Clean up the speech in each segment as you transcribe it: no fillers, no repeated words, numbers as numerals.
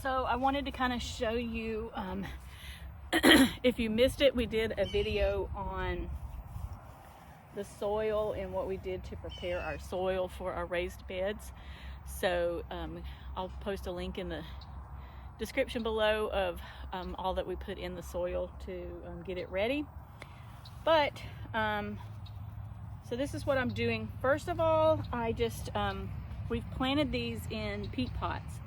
So I wanted to kind of show you, if you missed it, we did a video on the soil and what we did to prepare our soil for our raised beds. So I'll post a link in the description below of all that we put in the soil to get it ready. But so this is what I'm doing. First of all, I just we've planted these in peat pots,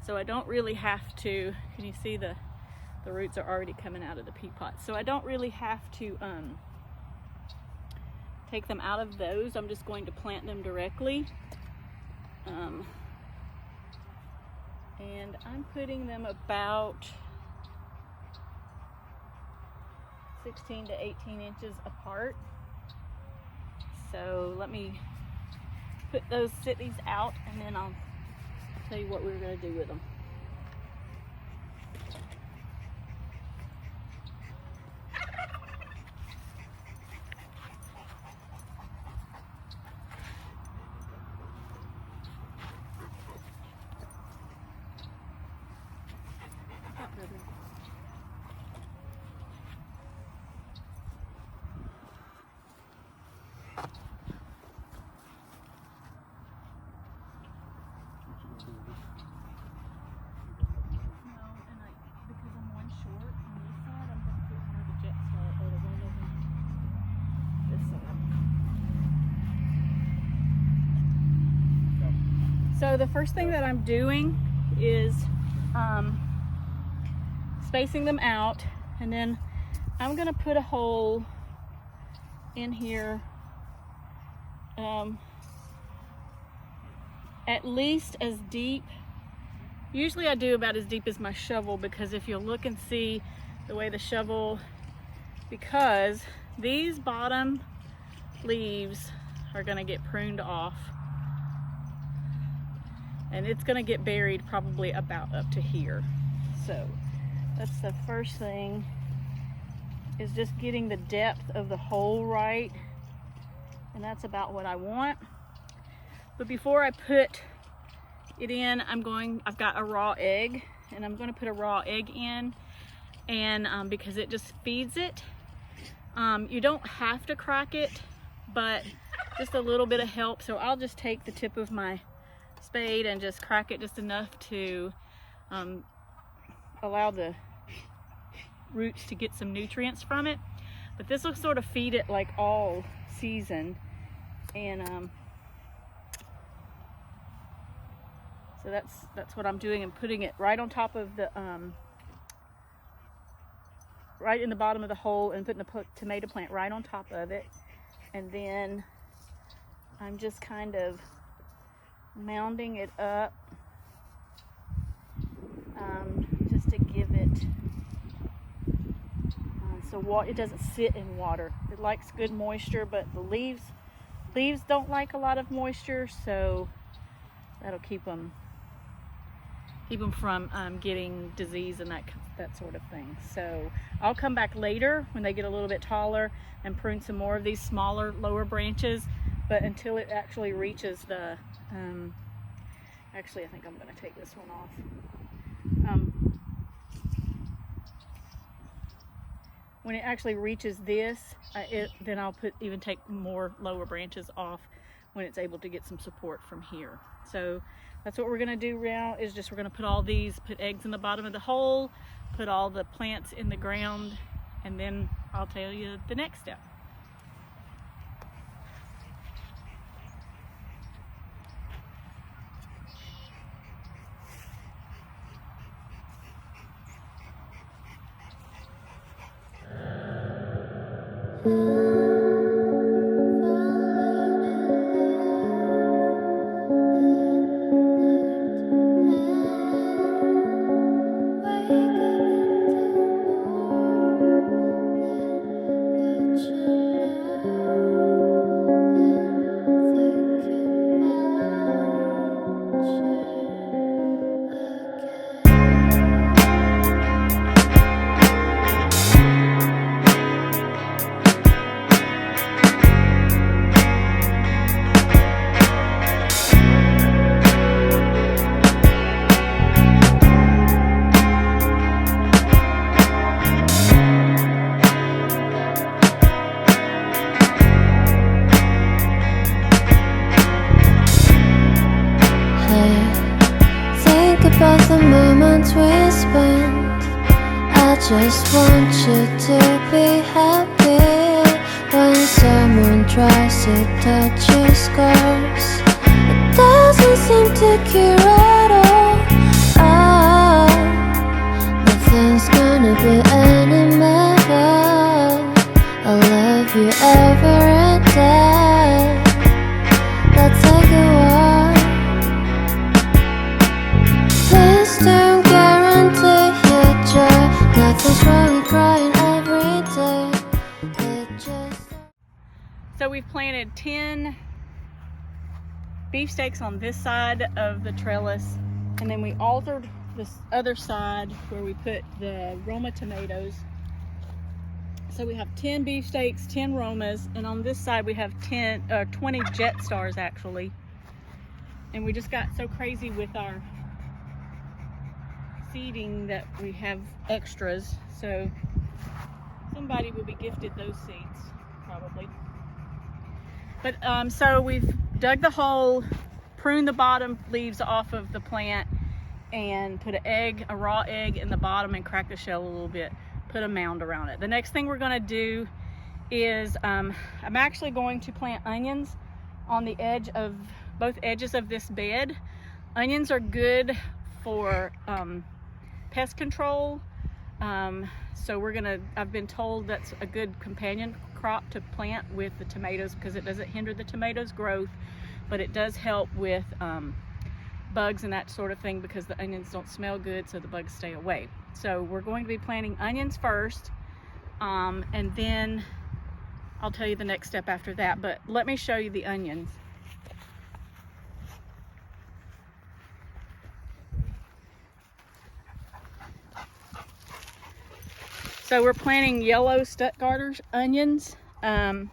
so I don't really have to, can you see the roots are already coming out of the peat pots, so I don't really have to take them out of those. I'm just going to plant them directly, and I'm putting them about 16 to 18 inches apart. So let me put these out, and then I'll tell you what we're going to do with them. So the first thing that I'm doing is spacing them out, and then I'm gonna put a hole in here at least as deep. Usually I do about as deep as my shovel, because if you look and see the way the shovel, because these bottom leaves are gonna get pruned off, and it's gonna get buried probably about up to here. So that's the first thing, is just getting the depth of the hole right, and that's about what I want. But before I put it in, I've got a raw egg, and I'm gonna put a raw egg in, and because it just feeds it. You don't have to crack it, but just a little bit of help. So I'll just take the tip of my spade and just crack it just enough to allow the roots to get some nutrients from it. But this will sort of feed it like all season, and so that's what I'm doing. I'm putting it right on top of the right in the bottom of the hole, and putting the tomato plant right on top of it, and then I'm just kind of mounding it up, just to give it so it doesn't sit in water. It likes good moisture, but the leaves don't like a lot of moisture, so that'll keep them from getting disease and that sort of thing. So I'll come back later when they get a little bit taller and prune some more of these smaller lower branches, but until it actually reaches the actually I think I'm going to take this one off. When it actually reaches this, then I'll take more lower branches off when it's able to get some support from here. So that's what we're going to do now, is just we're going to put eggs in the bottom of the hole, put all the plants in the ground, and then I'll tell you the next step. nights we spent. I just want you to be happy. When someone tries to touch your scars, it doesn't seem to cure at all. Oh, nothing's gonna be any better. I'll love you ever and day. Let's take a walk. Please don't guarantee your joy. Nothing's wrong with crying every day. It just... So we've planted 10 beefsteaks on this side of the trellis, and then we altered this other side where we put the Roma tomatoes. So we have 10 beefsteaks, 10 Romas, and on this side we have 20 Jet Stars actually. And we just got so crazy with our seeding that we have extras. So somebody will be gifted those seeds probably. But so we've dug the hole, pruned the bottom leaves off of the plant, and put a raw egg in the bottom and cracked the shell a little bit. Put a mound around it. The next thing we're going to do is I'm actually going to plant onions on the edge of both edges of this bed. Onions are good for pest control. So I've been told that's a good companion crop to plant with the tomatoes because it doesn't hinder the tomatoes' growth, but it does help with bugs and that sort of thing because the onions don't smell good, so the bugs stay away. So we're going to be planting onions first, and then I'll tell you the next step after that, but let me show you the onions. So we're planting yellow Stuttgarter onions, and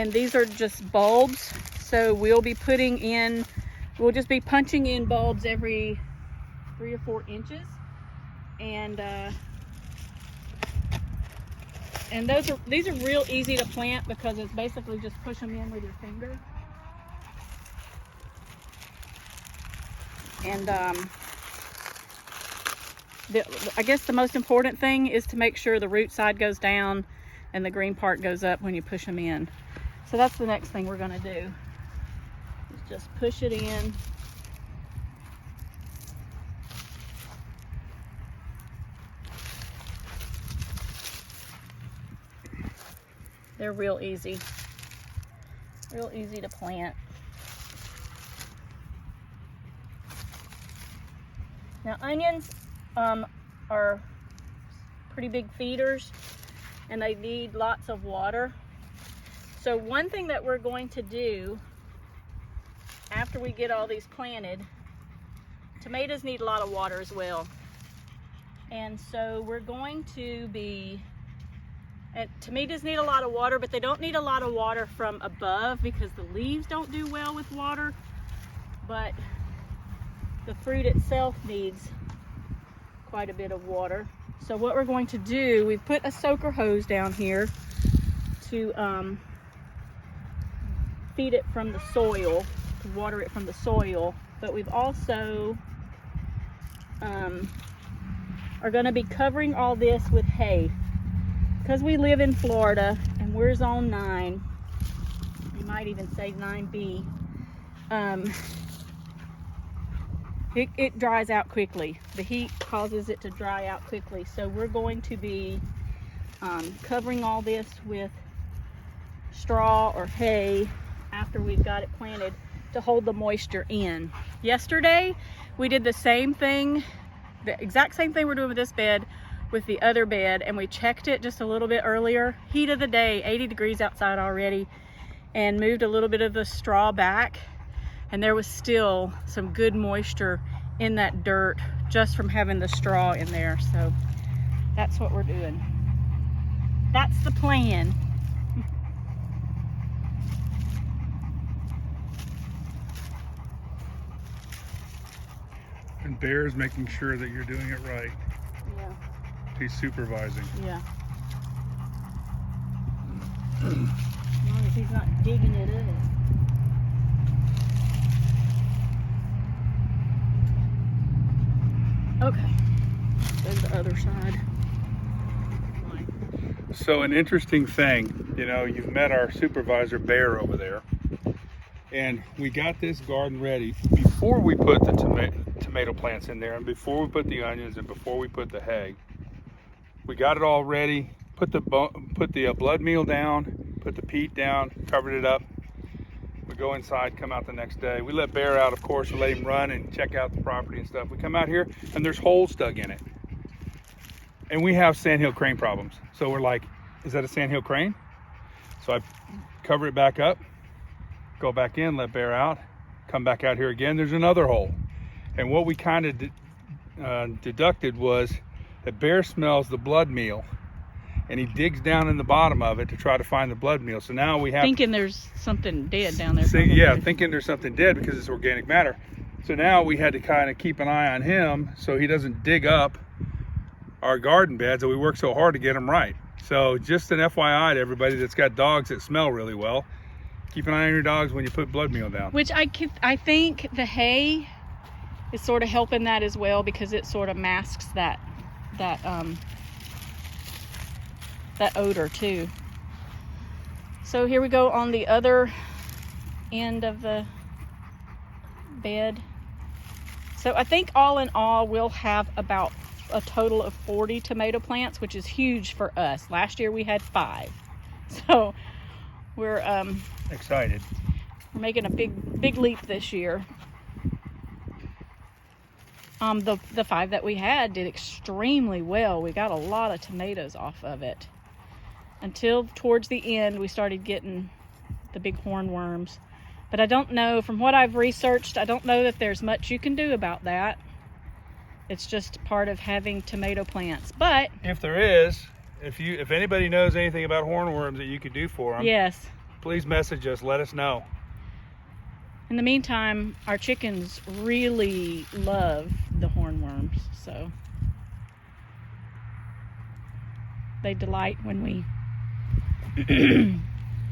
these are just bulbs. So we'll be just be punching in bulbs every 3 or 4 inches, and these are real easy to plant because it's basically just push them in with your finger. And I guess the most important thing is to make sure the root side goes down and the green part goes up when you push them in. So that's the next thing we're going to do, is just push it in. They're real easy to plant. Now onions are pretty big feeders and they need lots of water. So one thing that we're going to do after we get all these planted, tomatoes need a lot of water as well. And so we're going to be, tomatoes need a lot of water, but they don't need a lot of water from above because the leaves don't do well with water, but the fruit itself needs quite a bit of water. So what we're going to do, we've put a soaker hose down here to feed it from the soil, to water it from the soil, but we've also are going to be covering all this with hay. Because we live in Florida and we're zone 9, you might even say 9B, it dries out quickly. The heat causes it to dry out quickly. So we're going to be covering all this with straw or hay after we've got it planted to hold the moisture in. Yesterday, we did the same thing, the exact same thing we're doing with this bed, with the other bed, and we checked it just a little bit earlier. Heat of the day, 80 degrees outside already, and moved a little bit of the straw back, and there was still some good moisture in that dirt just from having the straw in there. So that's what we're doing. That's the plan. And Bear's making sure that you're doing it right. Yeah. He's supervising. Yeah. As long as he's not digging it in. Okay. side. So an interesting thing, you know, you've met our supervisor Bear over there, and we got this garden ready before we put the tomato plants in there, and before we put the onions, and before we put the hay. We got it all ready, put the blood meal down, put the peat down, covered it up. We go inside, come out the next day. We let Bear out, of course, we let him run and check out the property and stuff. We come out here and there's holes dug in it. And we have sandhill crane problems. So we're like, is that a sandhill crane? So I cover it back up, go back in, let Bear out, come back out here again, there's another hole. And what we kind of deducted was that Bear smells the blood meal and he digs down in the bottom of it to try to find the blood meal. So now we have thinking there's something dead down there. Thinking there's something dead because it's organic matter. So now we had to kind of keep an eye on him so he doesn't dig up our garden beds that we work so hard to get them right. So just an FYI to everybody that's got dogs that smell really well, keep an eye on your dogs when you put blood meal down. Which I think the hay is sort of helping that as well, because it sort of masks that odor too. So here we go on the other end of the bed. So I think all in all we'll have about a total of 40 tomato plants, which is huge for us. Last year we had 5. So we're excited. We're making a big leap this year. The 5 that we had did extremely well. We got a lot of tomatoes off of it. Until towards the end, we started getting the big hornworms. But I don't know, from what I've researched, I don't know that there's much you can do about that. It's just part of having tomato plants. But if there is, if anybody knows anything about hornworms that you could do for them, yes, please message us, let us know. In the meantime, our chickens really love the hornworms, so they delight when we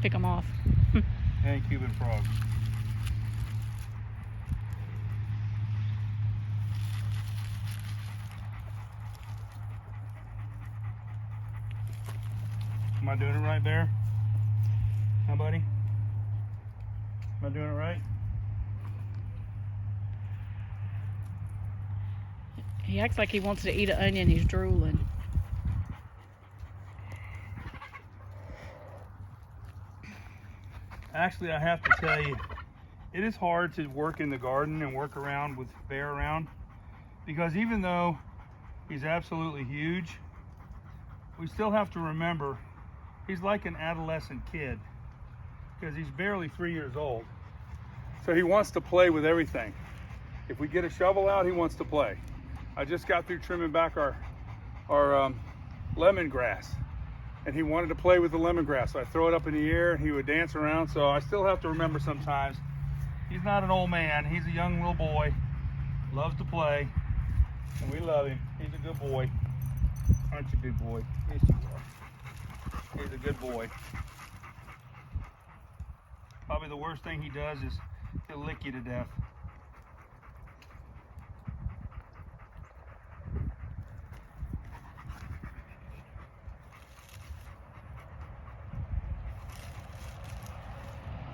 pick them off. And Cuban frogs. Am I doing it right, Bear? Huh, buddy? Am I doing it right? He acts like he wants to eat an onion. He's drooling. Actually, I have to tell you, it is hard to work in the garden and work around with Bear around, because even though he's absolutely huge, we still have to remember he's like an adolescent kid, because he's barely 3 years old. So he wants to play with everything. If we get a shovel out, he wants to play. I just got through trimming back our lemongrass, and he wanted to play with the lemongrass. So I throw it up in the air and he would dance around. So I still have to remember sometimes, he's not an old man, he's a young little boy, loves to play, and we love him. He's a good boy. Aren't you, big boy? Yes, you are. He's a good boy. Probably the worst thing he does is he'll lick you to death.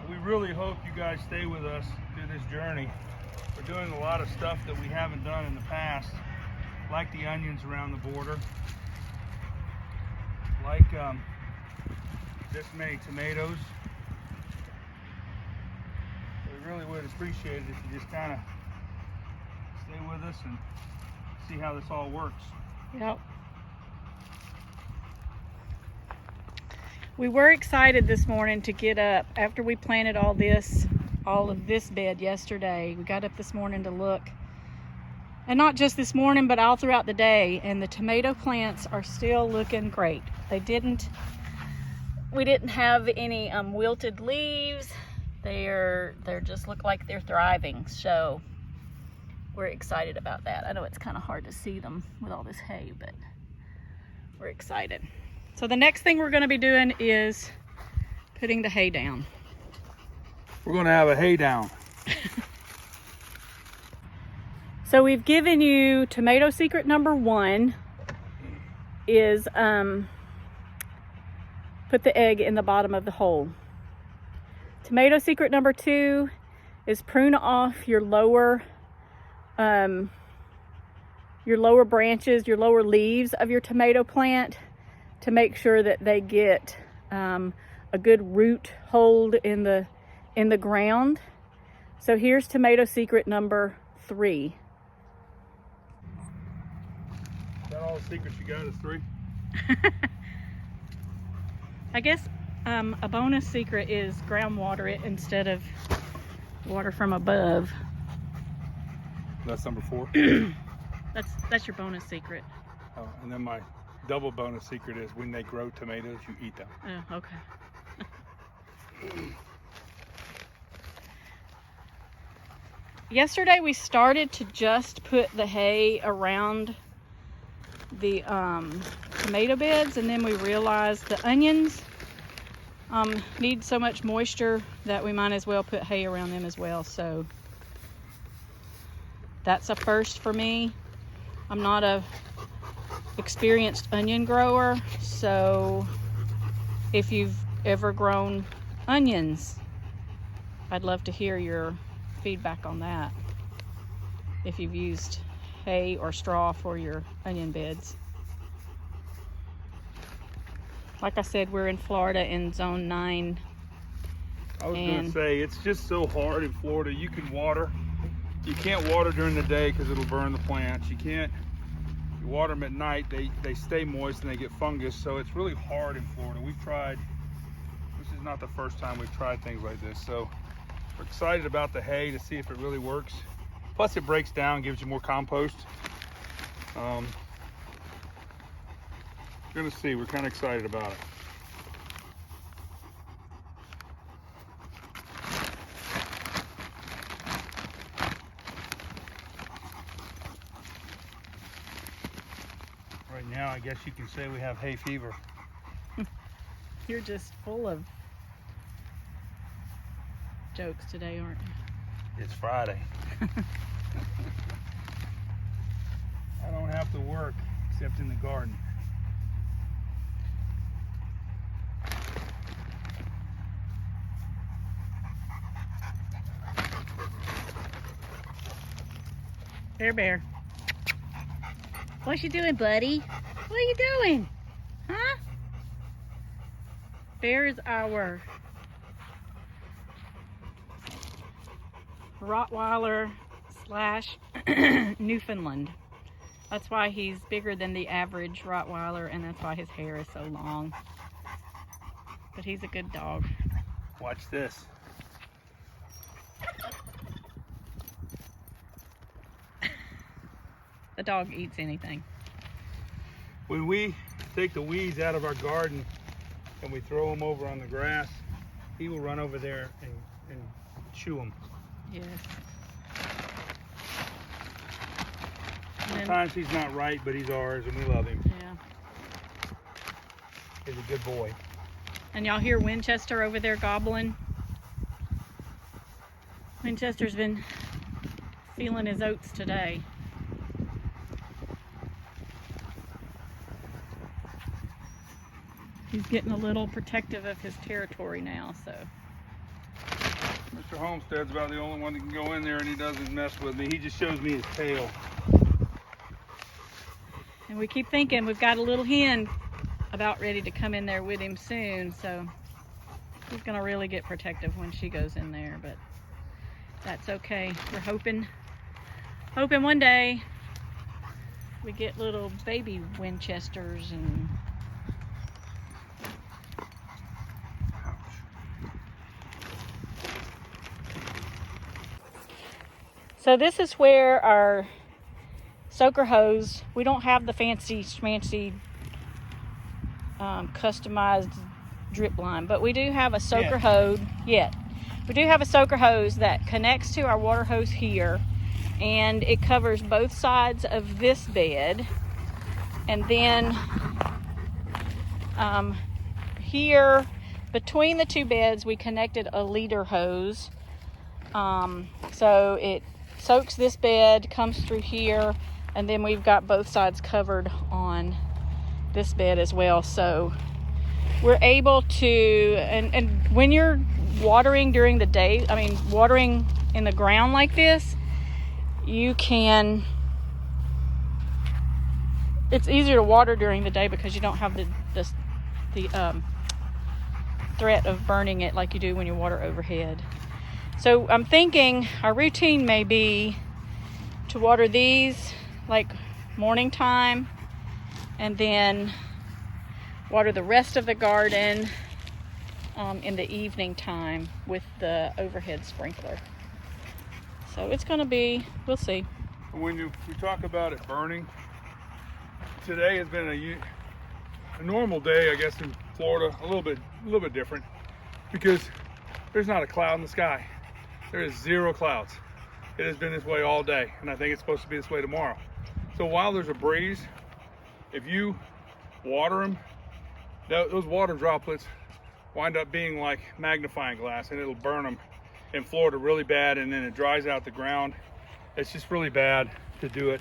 We really hope you guys stay with us through this journey. We're doing a lot of stuff that we haven't done in the past, like the onions around the border, like this many tomatoes. We really would appreciate it if you just kind of stay with us and see how this all works. Yep. We were excited this morning to get up after we planted all of this bed yesterday. We got up this morning to look, and not just this morning, but all throughout the day, and the tomato plants are still looking great. We didn't have any wilted leaves. They're just look like they're thriving, so we're excited about that. I know it's kind of hard to see them with all this hay, but we're excited. So the next thing we're going to be doing is putting the hay down. We're going to have a hay down. So we've given you tomato secret number 1. is put the egg in the bottom of the hole. Tomato secret number 2 is prune off your lower branches, your lower leaves of your tomato plant to make sure that they get a good root hold in the ground. So here's tomato secret number 3. Is that all the secrets you got is 3? I guess a bonus secret is groundwater it instead of water from above. That's number 4. That's your bonus secret. Oh, and then my double bonus secret is when they grow tomatoes, you eat them. Oh, okay. Yesterday we started to just put the hay around the tomato beds, and then we realized the onions need so much moisture that we might as well put hay around them as well. So that's a first for me. I'm not a experienced onion grower, so if you've ever grown onions, I'd love to hear your feedback on that, if you've used hay or straw for your onion beds. Like I said, we're in Florida in zone 9. I was going to say, it's just so hard in Florida. You can water. You can't water during the day because it'll burn the plants. You can't you water them at night. They stay moist and they get fungus. So it's really hard in Florida. We've tried, this is not the first time we've tried things like this. So we're excited about the hay to see if it really works. Plus it breaks down, gives you more compost. We're gonna see, we're kind of excited about it. Right now, I guess you can say we have hay fever. You're just full of jokes today, aren't you? It's Friday. I don't have to work except in the garden. Bear. What you doing, buddy? What are you doing? Huh? Bear is our Rottweiler / Newfoundland. That's why he's bigger than the average Rottweiler, and that's why his hair is so long. But he's a good dog. Watch this. The dog eats anything. When we take the weeds out of our garden and we throw them over on the grass, he will run over there and chew them. Yes. Sometimes he's not right, but he's ours and we love him. Yeah. He's a good boy. And y'all hear Winchester over there gobbling? Winchester's been feeling his oats today. He's getting a little protective of his territory now, so. Mr. Homestead's about the only one that can go in there and he doesn't mess with me. He just shows me his tail. And we keep thinking we've got a little hen about ready to come in there with him soon, so he's gonna really get protective when she goes in there, but that's okay. We're hoping one day we get little baby Winchesters and so this is where our soaker hose, we don't have the fancy schmancy customized drip line, but we do have a soaker hose we do have a soaker hose that connects to our water hose here, and it covers both sides of this bed. And then here between the two beds we connected a leader hose, so it soaks this bed, comes through here, and then we've got both sides covered on this bed as well. So we're able to, and when you're watering during the day, I mean watering in the ground like this, you can, it's easier to water during the day because you don't have the threat of burning it like you do when you water overhead. So I'm thinking our routine may be to water these like morning time, and then water the rest of the garden in the evening time with the overhead sprinkler. So it's gonna be, we'll see. When we talk about it burning, today has been a normal day, I guess, in Florida. A little bit different because there's not a cloud in the sky. There is zero clouds. It has been this way all day, and I think it's supposed to be this way tomorrow. So while there's a breeze, if you water them, those water droplets wind up being like magnifying glass, and it'll burn them in Florida really bad, and then it dries out the ground. It's just really bad to do it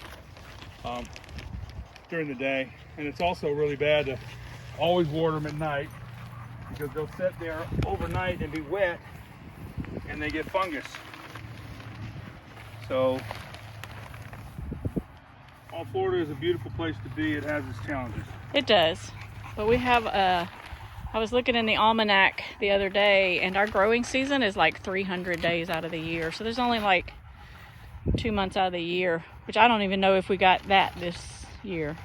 during the day, and it's also really bad to always water them at night because they'll sit there overnight and be wet, and they get fungus. So while Florida is a beautiful place to be, it has its challenges. It does, but we have I was looking in the almanac the other day, and our growing season is like 300 days out of the year. So there's only like 2 months out of the year, which I don't even know if we got that this year.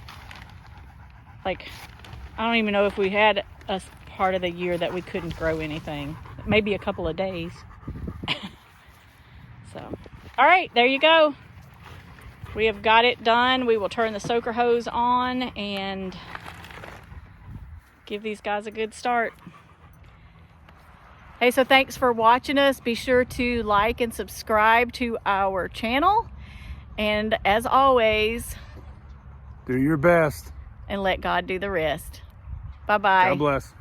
Like, I don't even know if we had a part of the year that we couldn't grow anything. Maybe a couple of days. So, all right, there you go. We have got it done. We will turn the soaker hose on and give these guys a good start. Hey, so thanks for watching us. Be sure to like and subscribe to our channel. And as always, do your best and let God do the rest. Bye-bye. God bless.